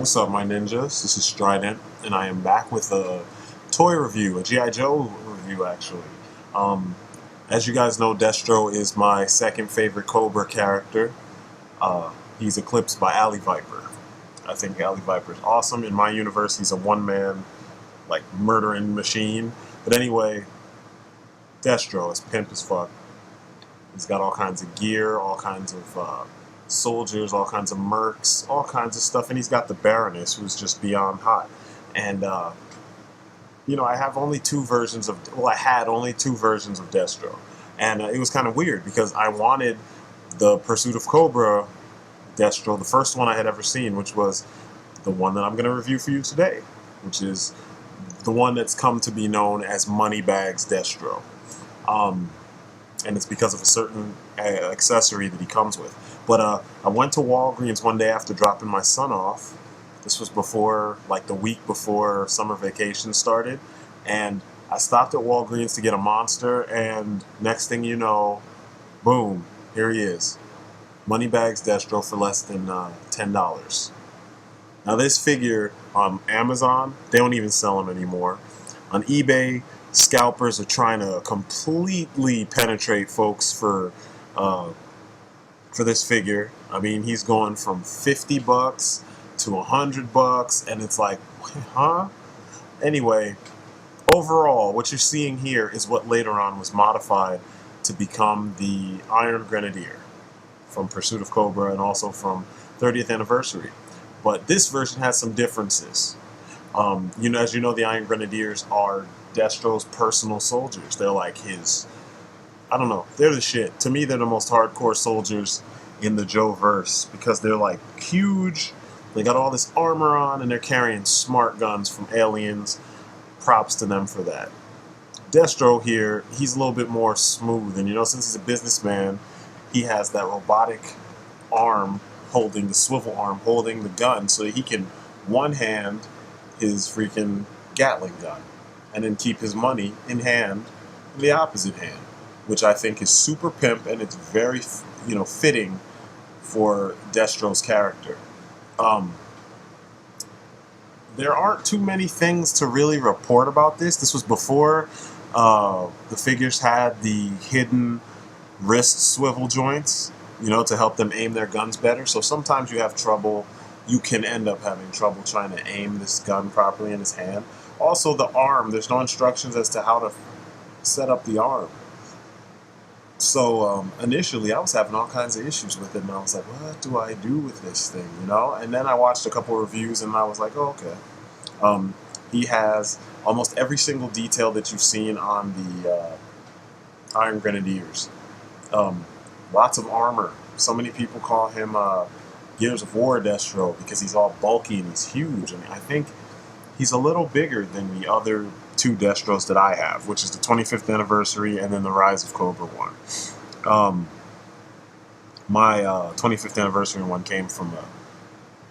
What's up, my ninjas? This is Strident, and I am back with a toy review, a G.I. Joe review, actually. Um, as you guys know, Destro is my second favorite Cobra character. He's eclipsed by Alley Viper. I think Alley Viper is awesome. In my universe, he's a one-man, like, murdering machine. But anyway, Destro is pimp as fuck. He's got all kinds of gear, all kinds of soldiers, all kinds of mercs, all kinds of stuff, and he's got the Baroness, who's just beyond hot. And I have only two versions of. Well, I had only two versions of Destro, and it was kind of weird because I wanted the Pursuit of Cobra Destro, the first one I had ever seen, which was the one that I'm going to review for you today, which is the one that's come to be known as Moneybags Destro. And it's because of a certain accessory that he comes with. But I went to Walgreens one day after dropping my son off. This was before, like the week before summer vacation started. And I stopped at Walgreens to get a Monster, and next thing you know, boom, here he is. Moneybags Destro for less than $10. Now this figure on Amazon, they don't even sell them anymore. On eBay, scalpers are trying to completely penetrate folks for this figure. I mean, he's going from $50 to $100, and it's like, huh? Anyway, overall, what you're seeing here is what later on was modified to become the Iron Grenadier from Pursuit of Cobra and also from 30th Anniversary. But this version has some differences. As you know, the Iron Grenadiers are Destro's personal soldiers. They're like his, I don't know, they're the shit. To me, they're the most hardcore soldiers in the Joe-verse because they're like huge, they got all this armor on, and they're carrying smart guns from aliens. Props to them for that. Destro here, he's a little bit more smooth, and since he's a businessman, he has that robotic arm holding the swivel arm, holding the gun, so that he can one hand his freaking Gatling gun and then keep his money in hand, in the opposite hand, which I think is super pimp, and it's very, fitting for Destro's character. There aren't too many things to really report about this. This was before the figures had the hidden wrist swivel joints, to help them aim their guns better. So sometimes you have trouble. You can end up having trouble trying to aim this gun properly in his hand. Also, the arm, there's no instructions as to how to set up the arm. So initially, I was having all kinds of issues with it, and I was like, what do I do with this thing, And then I watched a couple of reviews, and I was like, oh, okay. He has almost every single detail that you've seen on the Iron Grenadiers. Lots of armor. So many people call him Gears of War Destro because he's all bulky and he's huge. And I think he's a little bigger than the other two Destros that I have, which is the 25th Anniversary and then the Rise of Cobra one. My 25th Anniversary one came from a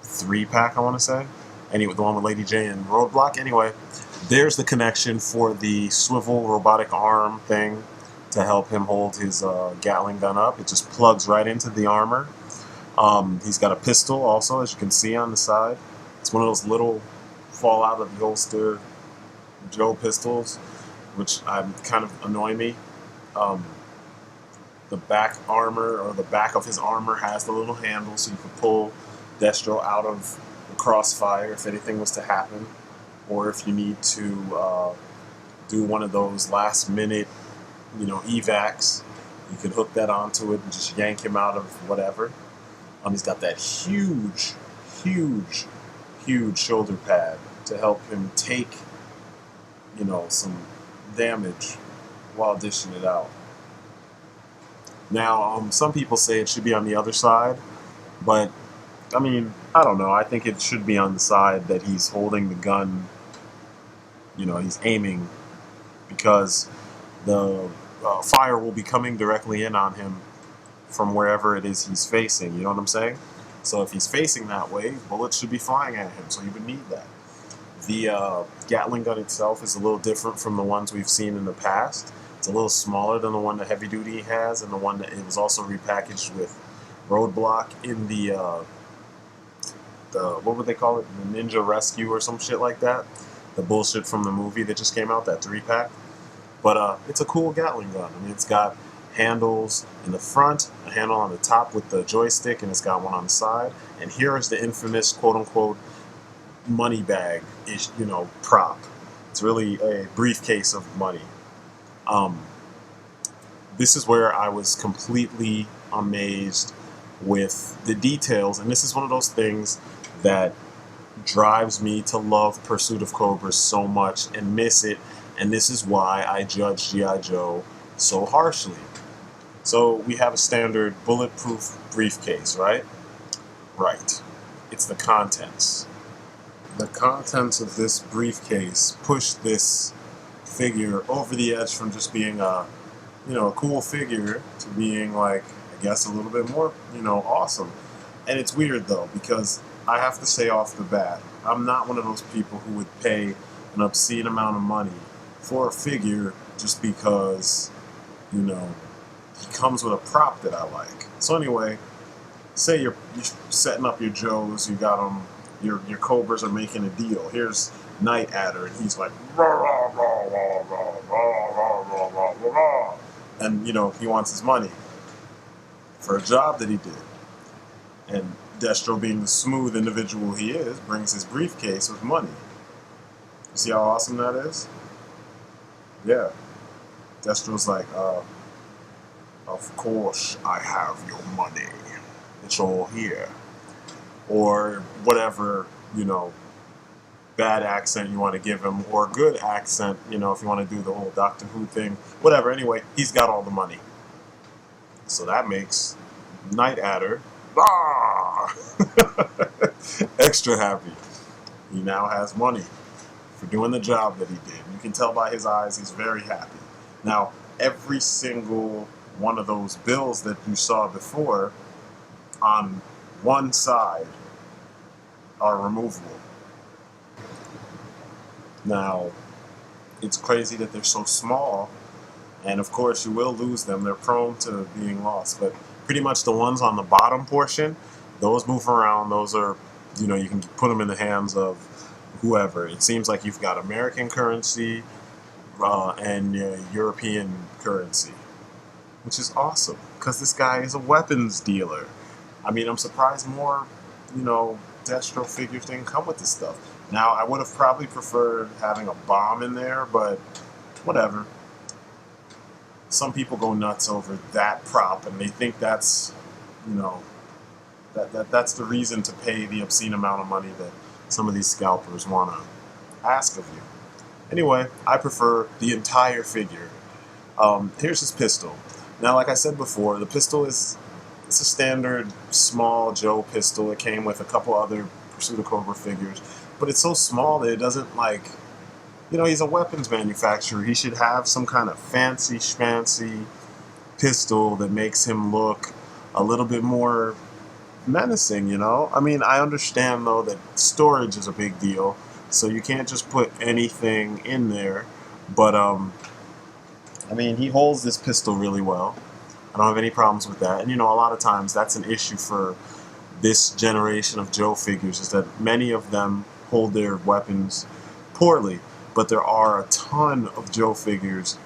3-pack, I want to say. Anyway, the one with Lady J and Roadblock. Anyway, there's the connection for the swivel robotic arm thing to help him hold his Gatling gun up. It just plugs right into the armor. He's got a pistol also, as you can see on the side. It's one of those little fall out of the holster Joe pistols, which kind of annoy me. The back armor, or the back of his armor, has the little handle so you can pull Destro out of the crossfire if anything was to happen, or if you need to do one of those last minute evacs, you can hook that onto it and just yank him out of whatever. He's got that huge shoulder pad to help him take some damage while dishing it out. Now, some people say it should be on the other side, but I mean, I don't know. I think it should be on the side that he's holding the gun, he's aiming, because the fire will be coming directly in on him from wherever it is he's facing, you know what I'm saying? So if he's facing that way, bullets should be flying at him, so he would need that. The Gatling gun itself is a little different from the ones we've seen in the past. It's a little smaller than the one that Heavy Duty has, and the one that it was also repackaged with Roadblock in the what would they call it? The Ninja Rescue or some shit like that. The bullshit from the movie that just came out, that 3-pack. But it's a cool Gatling gun. I mean, it's got handles in the front, a handle on the top with the joystick, and it's got one on the side. And here is the infamous quote-unquote money bag, prop. It's really a briefcase of money. This is where I was completely amazed with the details, and this is one of those things that drives me to love Pursuit of Cobra so much and miss it, and this is why I judge G.I. Joe so harshly. So we have a standard bulletproof briefcase, right? Right. It's the contents. The contents of this briefcase push this figure over the edge from just being a cool figure to being, like, I guess a little bit more, awesome. And it's weird though, because I have to say off the bat, I'm not one of those people who would pay an obscene amount of money for a figure just because, he comes with a prop that I like. So anyway, say you're setting up your Joes, you got them, your Cobras are making a deal. Here's Night Adder, and he's like, rah, rah, rah, rah, rah, rah, rah, rah, rah, rah. And, he wants his money for a job that he did. And Destro, being the smooth individual he is, brings his briefcase with money. You see how awesome that is? Yeah. Destro's like, of course I have your money. It's all here. Or whatever, bad accent you want to give him, or good accent, if you want to do the whole Doctor Who thing, whatever. Anyway, he's got all the money. So that makes Night Adder extra happy. He now has money for doing the job that he did. You can tell by his eyes he's very happy. Now, every single one of those bills that you saw before on one side are removable. Now, it's crazy that they're so small, and of course you will lose them. They're prone to being lost, but pretty much the ones on the bottom portion, those move around. Those are, you can put them in the hands of whoever. It seems like you've got American currency and European currency, which is awesome, because this guy is a weapons dealer. I mean, I'm surprised more, Destro figures didn't come with this stuff. Now, I would have probably preferred having a bomb in there, but whatever. Some people go nuts over that prop, and they think that's, that's the reason to pay the obscene amount of money that some of these scalpers want to ask of you. Anyway, I prefer the entire figure. Here's his pistol. Now, like I said before, the pistol it's a standard small Joe pistol. It came with a couple other Pursuit of Cobra figures, but it's so small that it doesn't, like, he's a weapons manufacturer. He should have some kind of fancy schmancy pistol that makes him look a little bit more menacing, I mean, I understand, though, that storage is a big deal, so you can't just put anything in there, but, I mean, he holds this pistol really well. I don't have any problems with that. And, a lot of times that's an issue for this generation of Joe figures, is that many of them hold their weapons poorly. But there are a ton of Joe figures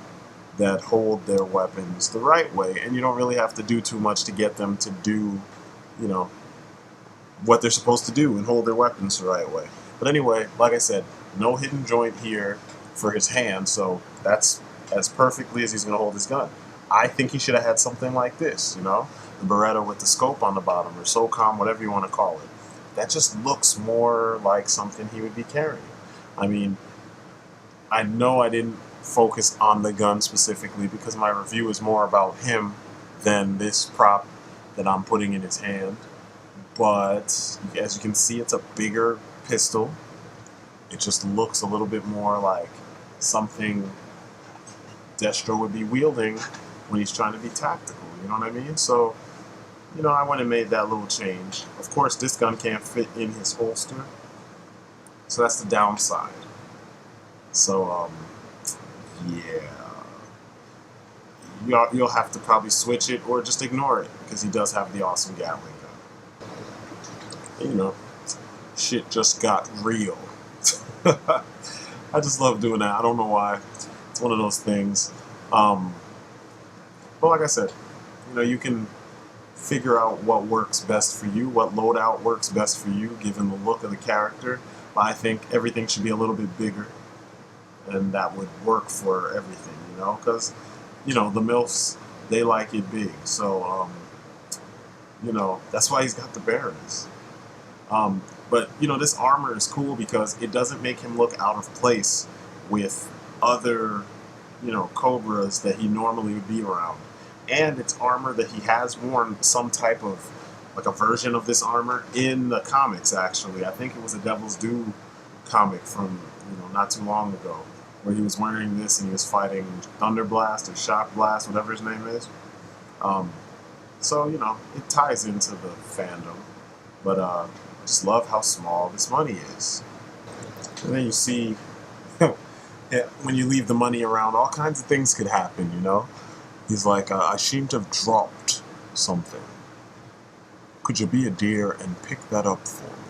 that hold their weapons the right way, and you don't really have to do too much to get them to do, what they're supposed to do and hold their weapons the right way. But anyway, like I said, no hidden joint here for his hand, so that's as perfectly as he's going to hold his gun. I think he should have had something like this, the Beretta with the scope on the bottom, or SOCOM, whatever you want to call it. That just looks more like something he would be carrying. I mean, I know I didn't focus on the gun specifically because my review is more about him than this prop that I'm putting in his hand. But as you can see, it's a bigger pistol. It just looks a little bit more like something Destro would be wielding when he's trying to be tactical, you know what I mean? So, I went and made that little change. Of course, this gun can't fit in his holster, so that's the downside. So, yeah. You'll have to probably switch it or just ignore it, because he does have the awesome Gatling gun. shit just got real. I just love doing that. I don't know why. It's one of those things. But like I said, you can figure out what works best for you, what loadout works best for you, given the look of the character. But I think everything should be a little bit bigger, and that would work for everything, because, the MILFs, they like it big. So, that's why he's got the Barons. But, this armor is cool because it doesn't make him look out of place with other, Cobras that he normally would be around. And it's armor that he has worn some type of, like a version of this armor in the comics, actually. I think it was a Devil's Due comic from, not too long ago, where he was wearing this and he was fighting Thunderblast or Shock Blast, whatever his name is. So, it ties into the fandom. But I just love how small this money is. And then you see, when you leave the money around, all kinds of things could happen, He's like, I seem to have dropped something. Could you be a dear and pick that up for me?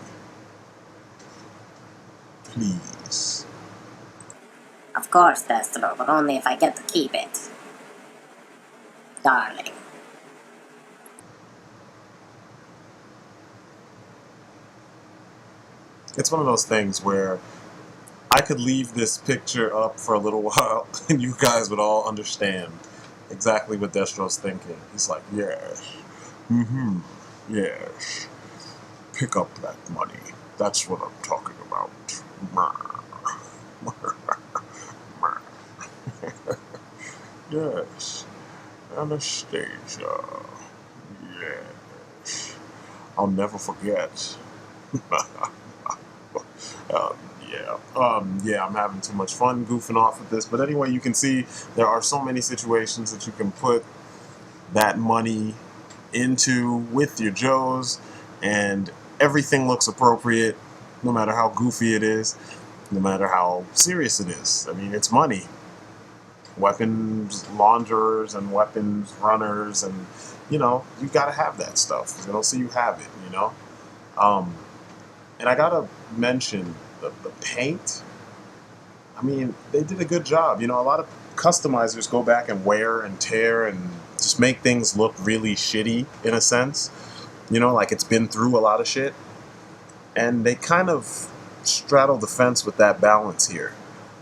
Please. Of course, Destro, but only if I get to keep it. Darling. It's one of those things where I could leave this picture up for a little while and you guys would all understand exactly what Destro's thinking. He's like, yes, yes, pick up that money. That's what I'm talking about. Yes, Anastasia, yes, I'll never forget. Yeah, I'm having too much fun goofing off with this. But anyway, you can see there are so many situations that you can put that money into with your Joes, and everything looks appropriate, no matter how goofy it is, no matter how serious it is. I mean, it's money. Weapons launderers and weapons runners, and you gotta have that stuff. So you have it, And I gotta mention the paint. I mean, they did a good job. A lot of customizers go back and wear and tear and just make things look really shitty in a sense. Like it's been through a lot of shit. And they kind of straddle the fence with that balance here.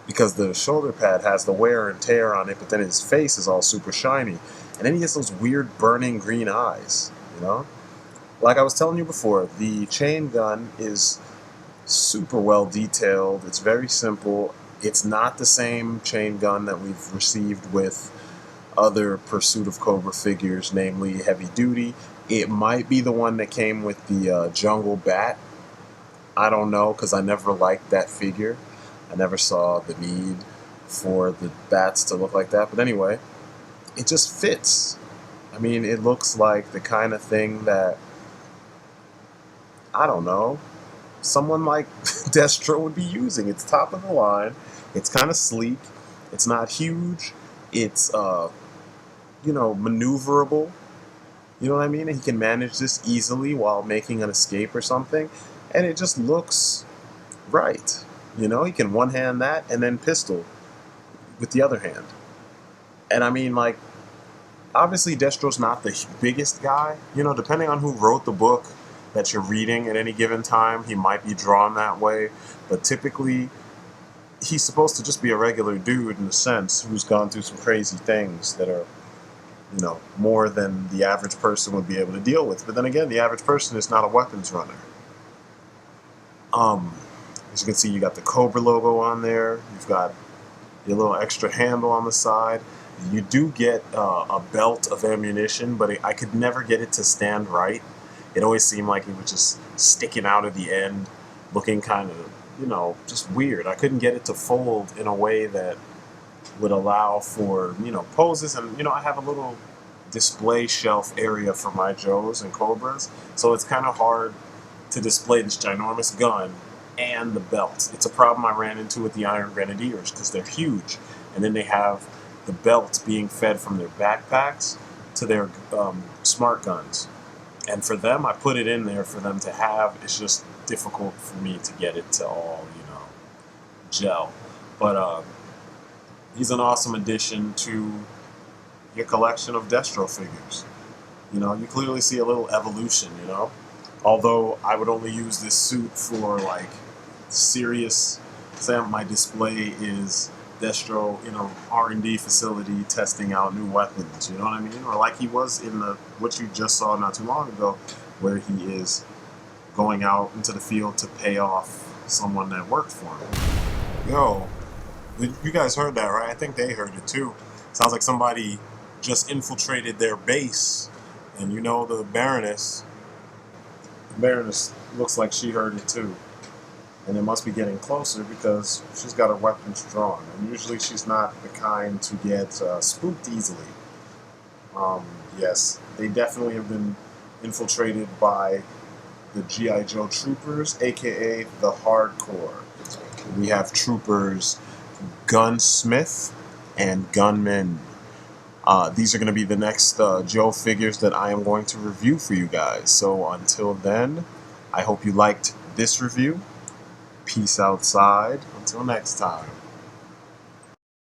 Because the shoulder pad has the wear and tear on it, but then his face is all super shiny. And then he has those weird burning green eyes, Like I was telling you before, the chain gun is super well detailed. It's very simple. It's not the same chain gun that we've received with other Pursuit of Cobra figures, namely Heavy Duty. It might be the one that came with the Jungle Bat. I don't know, because I never liked that figure. I never saw the need for the bats to look like that. But anyway, it just fits. I mean, it looks like the kind of thing that, I don't know, someone like Destro would be using. It's top of the line. It's kind of sleek. It's not huge. It's, maneuverable. You know what I mean? And he can manage this easily while making an escape or something. And it just looks right. He can one-hand that and then pistol with the other hand. And I mean, like, obviously Destro's not the biggest guy. Depending on who wrote the book that you're reading at any given time, he might be drawn that way. But typically, he's supposed to just be a regular dude in a sense who's gone through some crazy things that are, more than the average person would be able to deal with. But then again, the average person is not a weapons runner. As you can see, you got the Cobra logo on there. You've got your little extra handle on the side. You do get a belt of ammunition, but I could never get it to stand right. It always seemed like it was just sticking out at the end, looking kind of, just weird. I couldn't get it to fold in a way that would allow for, poses. And, I have a little display shelf area for my Joes and Cobras, so it's kind of hard to display this ginormous gun and the belt. It's a problem I ran into with the Iron Grenadiers because they're huge, and then they have the belt being fed from their backpacks to their smart guns. And for them, I put it in there for them to have. It's just difficult for me to get it to all, gel. But he's an awesome addition to your collection of Destro figures. You clearly see a little evolution, Although I would only use this suit for like serious, say my display is Destro in a R&D facility testing out new weapons, you know what I mean? Or like he was in what you just saw not too long ago, where he is going out into the field to pay off someone that worked for him. Yo, you guys heard that, right? I think they heard it too. Sounds like somebody just infiltrated their base, and the Baroness looks like she heard it too. And it must be getting closer because she's got her weapons drawn. And usually she's not the kind to get spooked easily. Yes, they definitely have been infiltrated by the G.I. Joe troopers, aka the Hardcore. We have troopers Gunsmith and Gunman. These are going to be the next Joe figures that I am going to review for you guys. So until then, I hope you liked this review. Peace outside. Until next time.